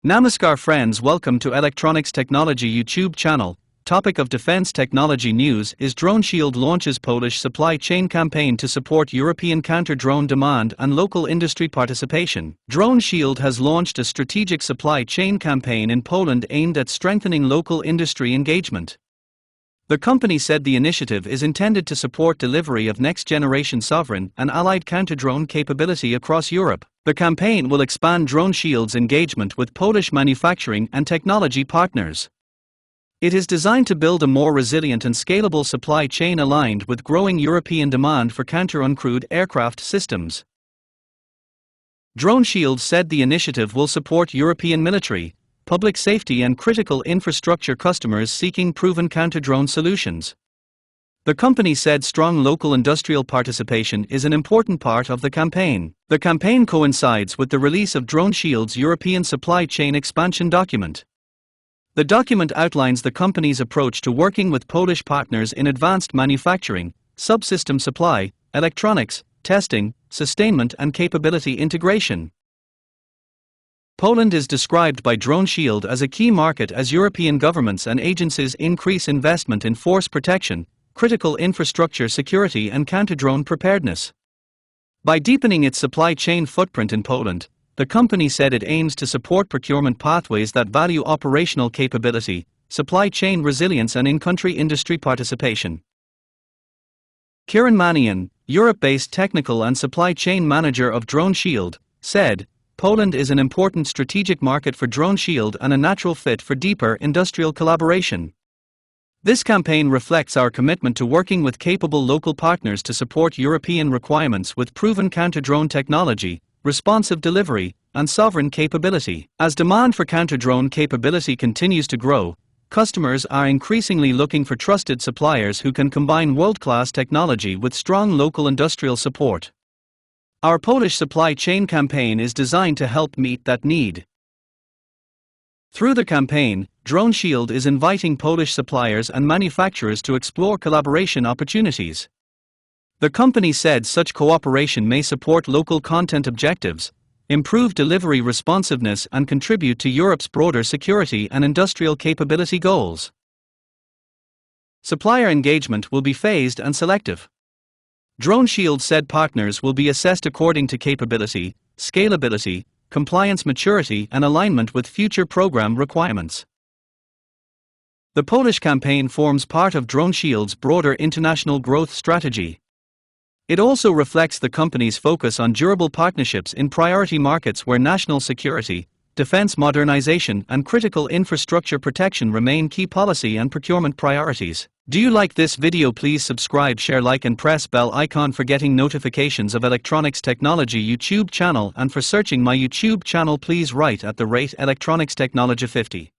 Namaskar friends, welcome to Electronics Technology YouTube channel. Topic of defense technology news is DroneShield launches Polish supply chain campaign to support European counter-drone demand and local industry participation. DroneShield has launched a strategic supply chain campaign in Poland aimed at strengthening local industry engagement. The company said the initiative is intended to support delivery of next-generation sovereign and allied counter-drone capability across Europe. The campaign will expand DroneShield's engagement with Polish manufacturing and technology partners. It is designed to build a more resilient and scalable supply chain aligned with growing European demand for counter-uncrewed aircraft systems. DroneShield said the initiative will support European military, public safety and critical infrastructure customers seeking proven counter-drone solutions. The company said strong local industrial participation is an important part of the campaign. The campaign coincides with the release of DroneShield's European supply chain expansion document. The document outlines the company's approach to working with Polish partners in advanced manufacturing, subsystem supply, electronics, testing, sustainment and capability integration. Poland is described by DroneShield as a key market as European governments and agencies increase investment in force protection, critical infrastructure security and counter-drone preparedness. By deepening its supply chain footprint in Poland, the company said it aims to support procurement pathways that value operational capability, supply chain resilience and in-country industry participation. Kiran Manian, Europe-based technical and supply chain manager of DroneShield, said, "Poland is an important strategic market for DroneShield and a natural fit for deeper industrial collaboration. This campaign reflects our commitment to working with capable local partners to support European requirements with proven counter-drone technology, responsive delivery, and sovereign capability." As demand for counter-drone capability continues to grow, customers are increasingly looking for trusted suppliers who can combine world-class technology with strong local industrial support. Our Polish supply chain campaign is designed to help meet that need. Through the campaign, DroneShield is inviting Polish suppliers and manufacturers to explore collaboration opportunities. The company said such cooperation may support local content objectives, improve delivery responsiveness and contribute to Europe's broader security and industrial capability goals. Supplier engagement will be phased and selective. DroneShield said partners will be assessed according to capability, scalability, compliance maturity and alignment with future program requirements. The Polish campaign forms part of DroneShield's broader international growth strategy. It also reflects the company's focus on durable partnerships in priority markets where national security, defense modernization and critical infrastructure protection remain key policy and procurement priorities. Do you like this video? Please subscribe, share, like and press bell icon for getting notifications of Electronics Technology YouTube channel, and for searching my YouTube channel please write @Electronics Technology 50.